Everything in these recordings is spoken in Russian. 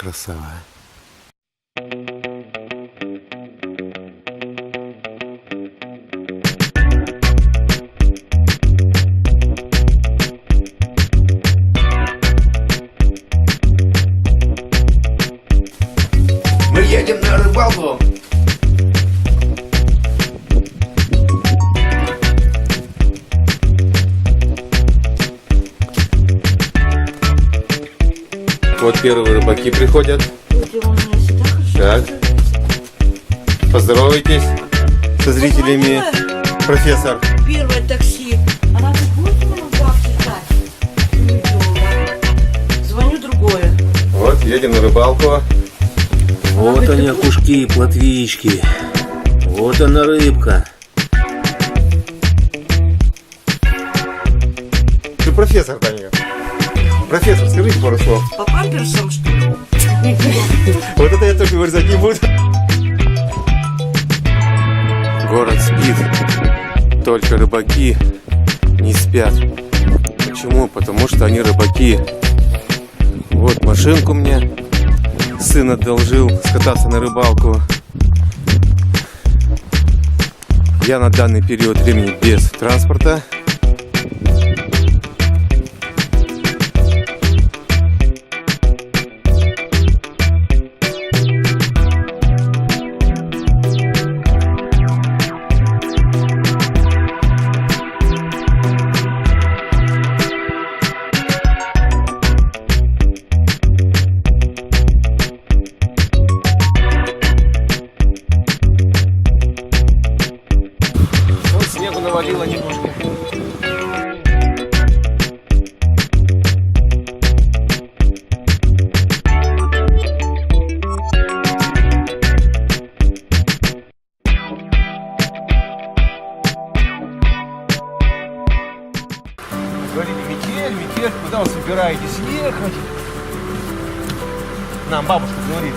красава. Мы едем на рыбалку. Вот первые рыбаки приходят. Так. Поздоровайтесь со зрителями. Профессор. Первое такси. Она говорит, будете на рыбалке ждать? Звоню другое. Вот, едем на рыбалку. Вот они, окушки и плотвички. Вот она рыбка. Ты профессор, Таня. Профессор, скажите пару слов. По памперсам, что ли? Вот это я только вырезать не буду. Город спит. Только рыбаки не спят. Почему? Потому что они рыбаки. Вот машинку мне сын одолжил скататься на рыбалку. Я на данный период времени без транспорта. Снегу навалило немножко. Говорили, метель, куда вы собираетесь ехать? Нам бабушка говорит,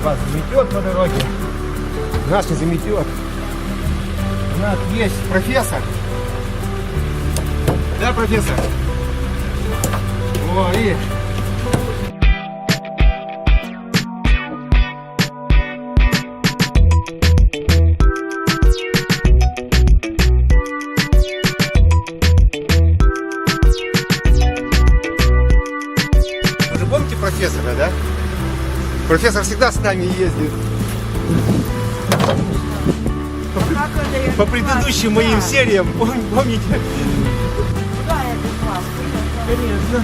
вас заметет по дороге, нас не заметет. У нас есть профессор. Да, профессор? О, и... Вы же помните профессора, да? Профессор всегда с нами ездит. По предыдущим моим сериям, помните? Да, я без вас. Конечно.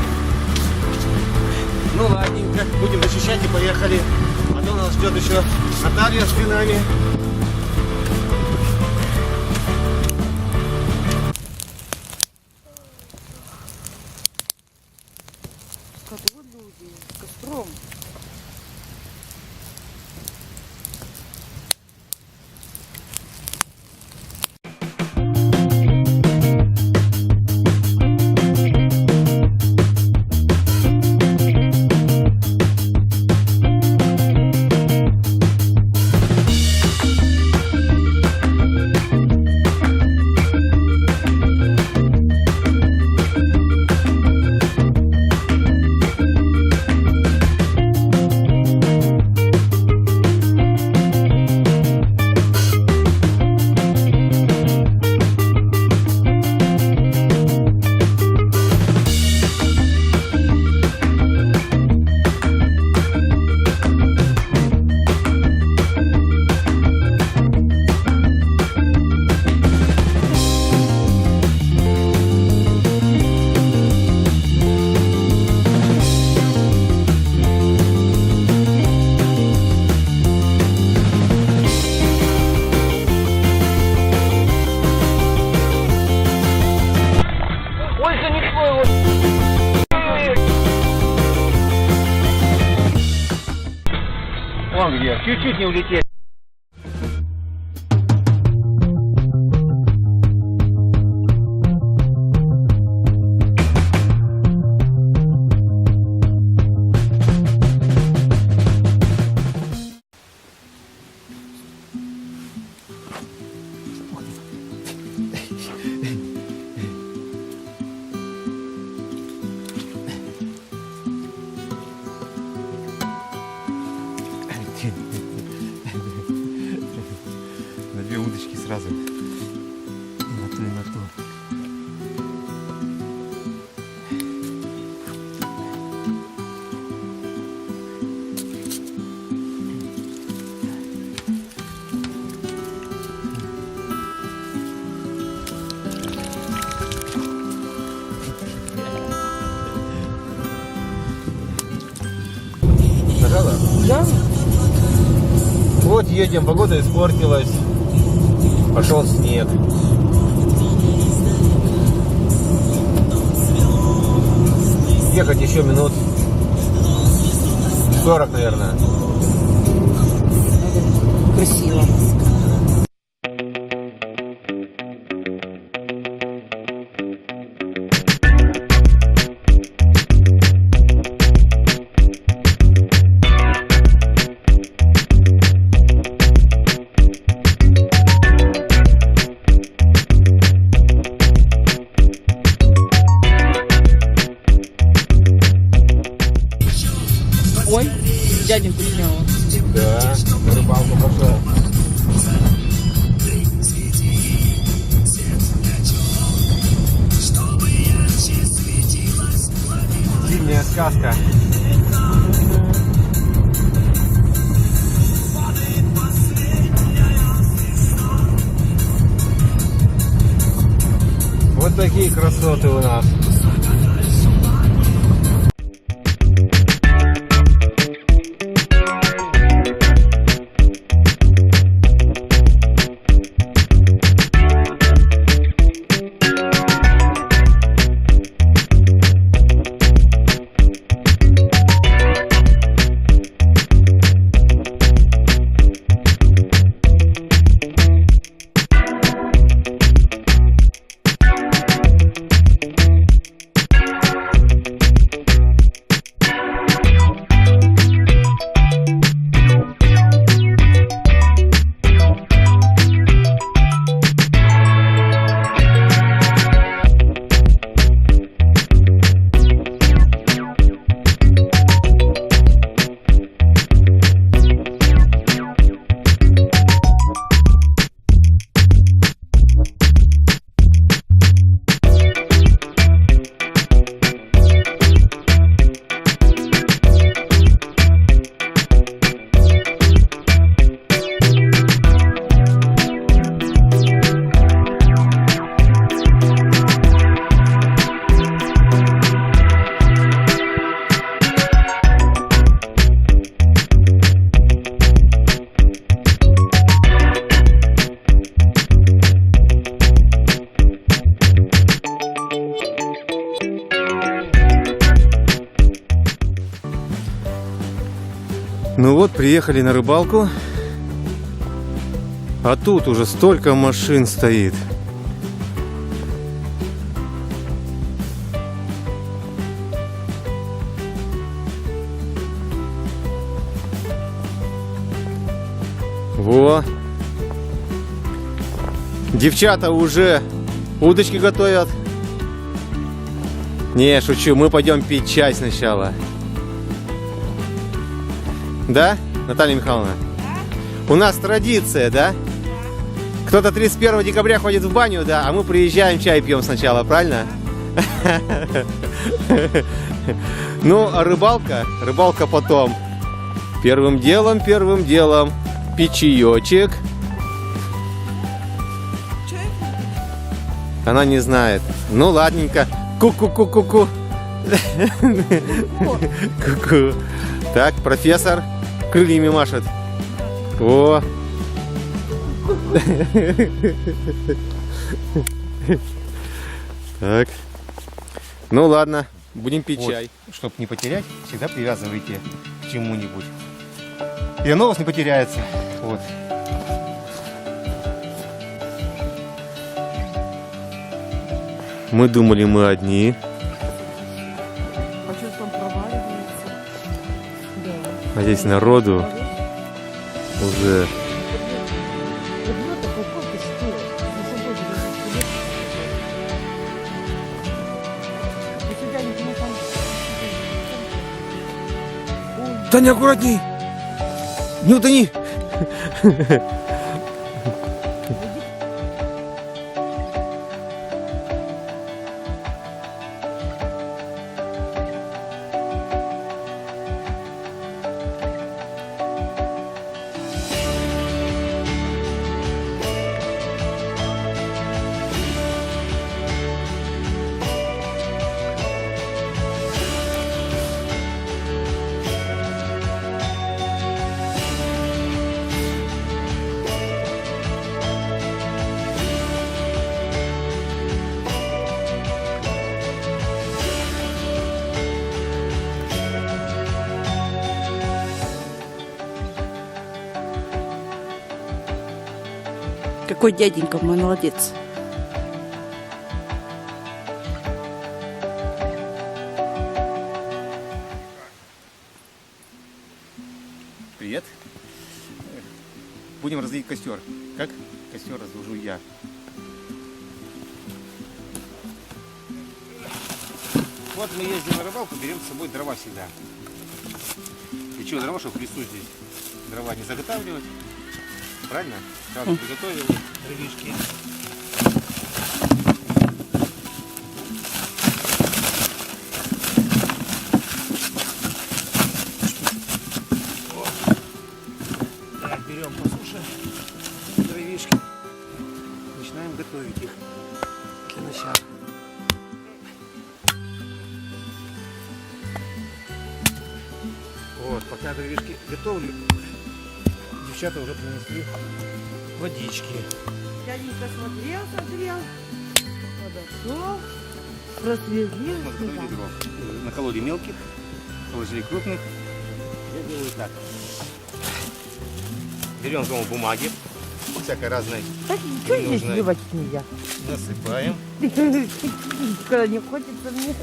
Ну ладненько, будем защищать и поехали. А то нас ждет еще Наталья с блинами. Вот люди с костром. Вон где, чуть-чуть не улетели. две удочки сразу. На то и на то. Нажала? Да? Вот едем, погода испортилась. Пошел снег. Ехать еще минут 40, наверное. Красиво. Ой, дяденьку сняла. Да, на рыбалку пошла. Зимняя сказка. Вот такие красоты у нас. Ну вот, приехали на рыбалку. А тут уже столько машин стоит. Во! Девчата уже удочки готовят. Не, шучу, мы пойдем пить чай сначала. Да, Наталья Михайловна? У нас традиция, да? Кто-то 31 декабря ходит в баню, да, а мы приезжаем, чай пьем сначала, правильно? Ну, а рыбалка потом. Первым делом, печеечек. Она не знает. Ну, ладненько. Ку-ку-ку-ку-ку. Ку-ку. Так, профессор крыльями машет. О! Так. Ну ладно, будем пить чай. Чтобы не потерять, всегда привязывайте к чему-нибудь. И оно у вас не потеряется. Вот. Мы думали, мы одни. А что там проваливается? Да. А здесь народу уже. Таня, аккуратней! Не утони! Какой дяденька мой молодец. Привет. Будем разводить костер. Как костер разложу я. Вот мы ездим на рыбалку, берем с собой дрова всегда. И чего дрова, чтобы в лесу здесь дрова не заготавливать. Правильно? Сразу приготовил дровишки. Так, берем по суше дровишки. Начинаем готовить их для начала. Вот, пока дровишки готовлю, девчата уже принесли водички. Дяденька смотрел, подошел, просверлил. Мы заготовили дров. Накололи мелких, положили крупных. Я делаю так. Берем дома бумаги, всякой разной, Так ничего здесь Нужно- сливать нельзя. насыпаем. Когда не хочется мне.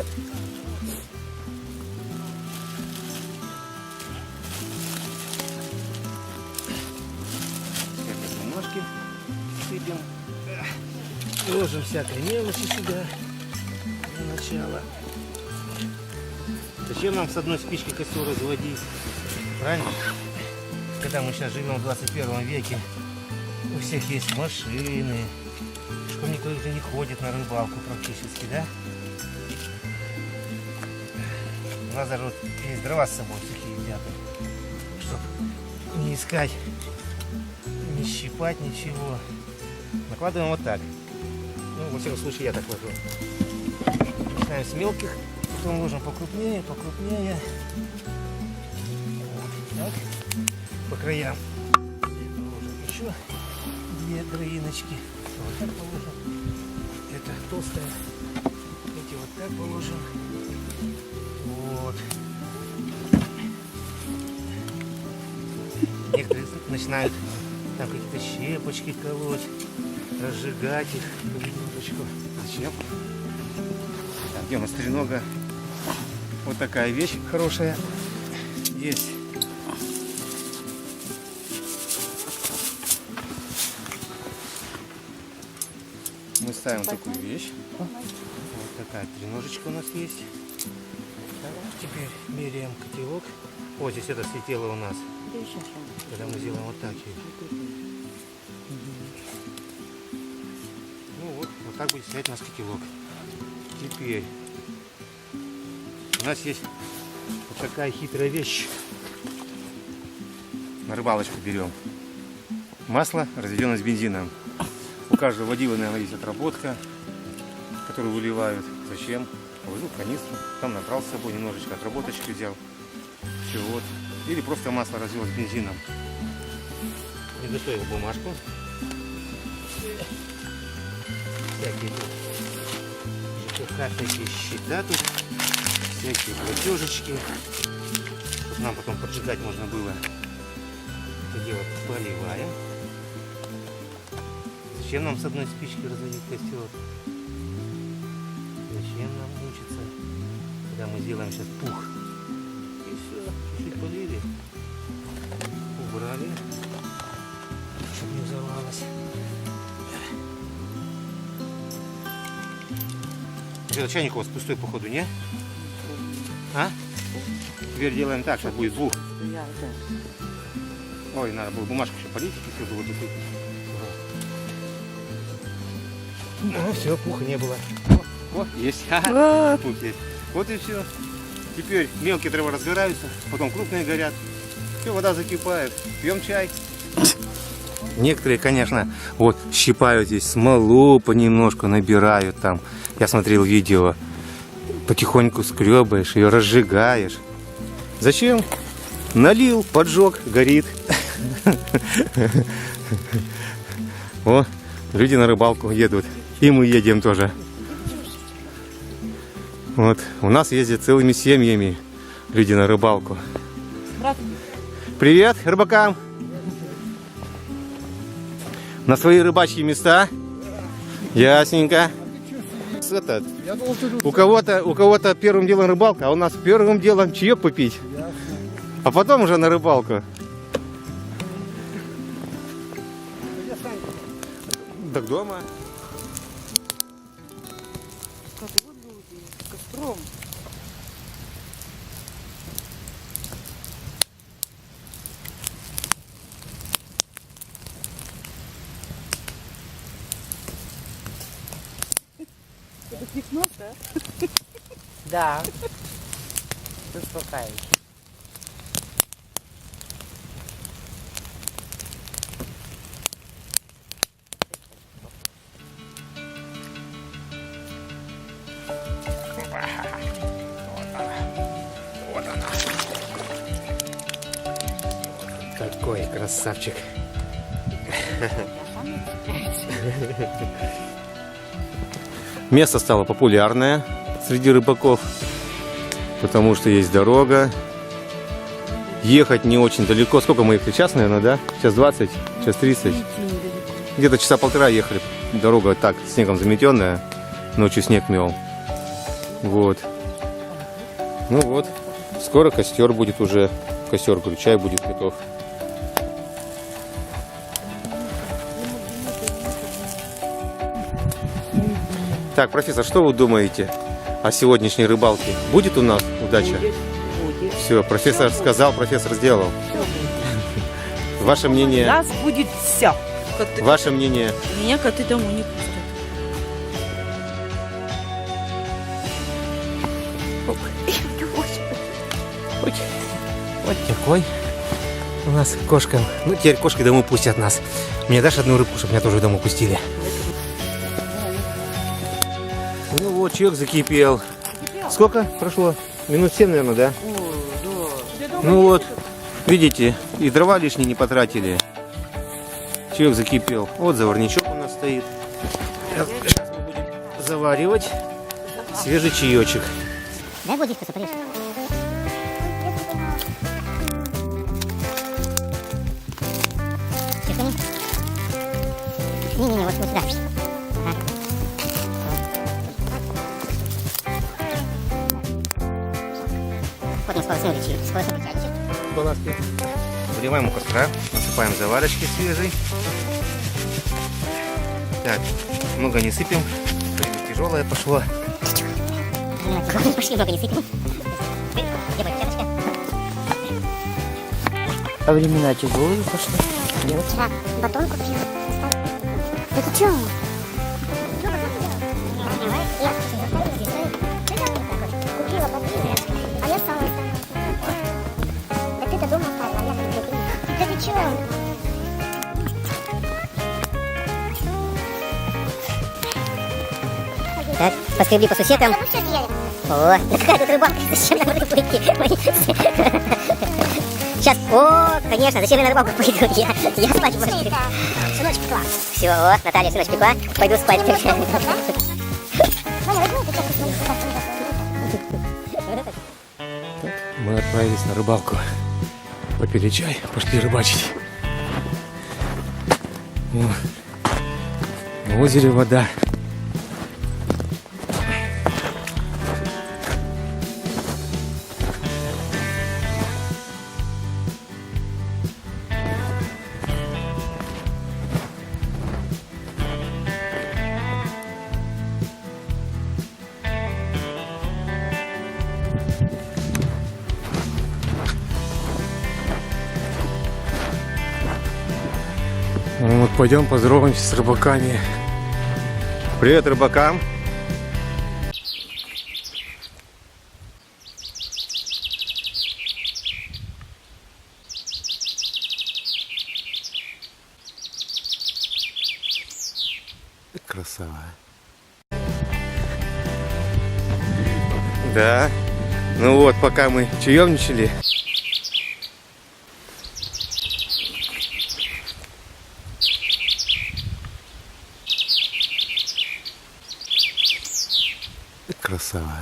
Всякие немножки сыпем. Ложим всякой мелочи сюда для начала. Зачем нам с одной спички костер разводить? Правильно? Когда мы сейчас живем в 21 веке, у всех есть машины, что никто уже не ходит на рыбалку практически, да? У нас даже вот есть дрова с собой всякие взяты, чтобы не искать, не щипать ничего. Накладываем вот так. Ну, во всяком случае, я так ложу. Начинаем с мелких, потом ложим покрупнее, покрупнее. Вот так. По краям. Положим еще две дровиночки. Вот так положим. Это толстая. Эти вот так положим. Вот. Некоторые начинают там какие-то щепочки колоть, разжигать их понемножечку. Зачем? Так, где у нас тренога? Вот такая вещь хорошая есть. Мы ставим такую вещь. Вот такая треножечка у нас есть. Так, теперь меряем котелок. Вот здесь это слетело у нас. Когда мы сделаем вот так. Ну вот так будет стоять у нас котелок. Теперь у нас есть вот такая хитрая вещь. На рыбалочку берем. Масло, разведенное с бензином. У каждого водила, наверное, есть отработка, которую выливают. Зачем? Положил в канистру, там набрал с собой немножечко отработочки взял. Все вот. Или просто масло развел с бензином. Приготовил бумажку. Всякие всякие счета тут, всякие платежечки. Чтобы нам потом поджигать можно было. Это дело поливаем. Зачем нам с одной спички разводить костер? Зачем нам мучиться, когда мы сделаем сейчас пух? И все, чуть-чуть полили, убрали, чтобы не взорвалось. Это чайник у вас пустой, походу, не? А? Теперь делаем так, сейчас будет пух. Ой, надо было бумажку еще полить, и все было тупить. Ну, все, пуха не было. Вот, есть. Пух есть. Вот и все. Теперь мелкие дрова разгораются, потом крупные горят. Все, вода закипает. Пьем чай. Некоторые, конечно, вот щипают здесь смолу понемножку, набирают там. Я смотрел видео. Потихоньку скребаешь, ее разжигаешь. Зачем? Налил, поджег, горит. О, люди на рыбалку едут. И мы едем тоже. Вот. У нас ездят целыми семьями люди на рыбалку. Привет рыбакам! На свои рыбачьи места? Ясненько. Это, у кого-то первым делом рыбалка, а у нас первым делом чаек попить. А потом уже на рыбалку. Так дома. Костром. Это кипнот, да? Да. Успокаивающе. Какой красавчик. Место стало популярное среди рыбаков, потому что есть дорога. Ехать не очень далеко. Сколько мы ехали? Час, наверное, да? Час 20, час 30. Где-то часа полтора ехали. Дорога так, снегом заметенная. Ночью снег мел. Вот. Ну вот. Скоро костер будет уже. Костер, говорю, чай будет готов. Так, профессор, что вы думаете о сегодняшней рыбалке? Будет у нас удача? Будет. Все, профессор сказал, профессор сделал. Ваше У мнение? нас будет все. Ваше мнение? Меня коты домой не пустят. Вот такой у нас кошка. Ну, теперь кошки домой пустят нас. Мне дашь одну рыбку, чтобы меня тоже домой пустили? Ну вот, чаек закипел. Сколько прошло? Минут 7, наверное, да? Ну вот, видите, и дрова лишние не потратили. Чаек закипел. Вот заварничок у нас стоит. Сейчас мы будем заваривать свежий чаечек. Дай водичку сопрешь. Черкани. Не-не-не, вот сюда. Ага. Вот мы скоро снова чаечек. Скоро снова чаечек. Выливаем у костра, насыпаем заварочки свежей. Так, много не сыпем, время тяжелое пошло. Пошли, много не сыпем. Где будет чашечка? А времена тяжелые пошли. Я вчера батон купила. Это что? Купила батон, а я сама. Да ты-то дома оставила, а я купила. Да ты чё? Так, поскребли по сусекам. О, да какая тут рыбалка? Зачем нам рыбу идти? Сейчас, о, конечно, зачем я на рыбалку пойду? Я спать больше. Всю ночь пекла. Все, о, Наталья всю ночь пекла. Пойду спать. Мы отправились на рыбалку. Попили чай, пошли рыбачить. В озере вода. Ну вот пойдем поздороваемся с рыбаками. Привет рыбакам. Красава. Да. Ну вот, пока мы чаевничали. Красава.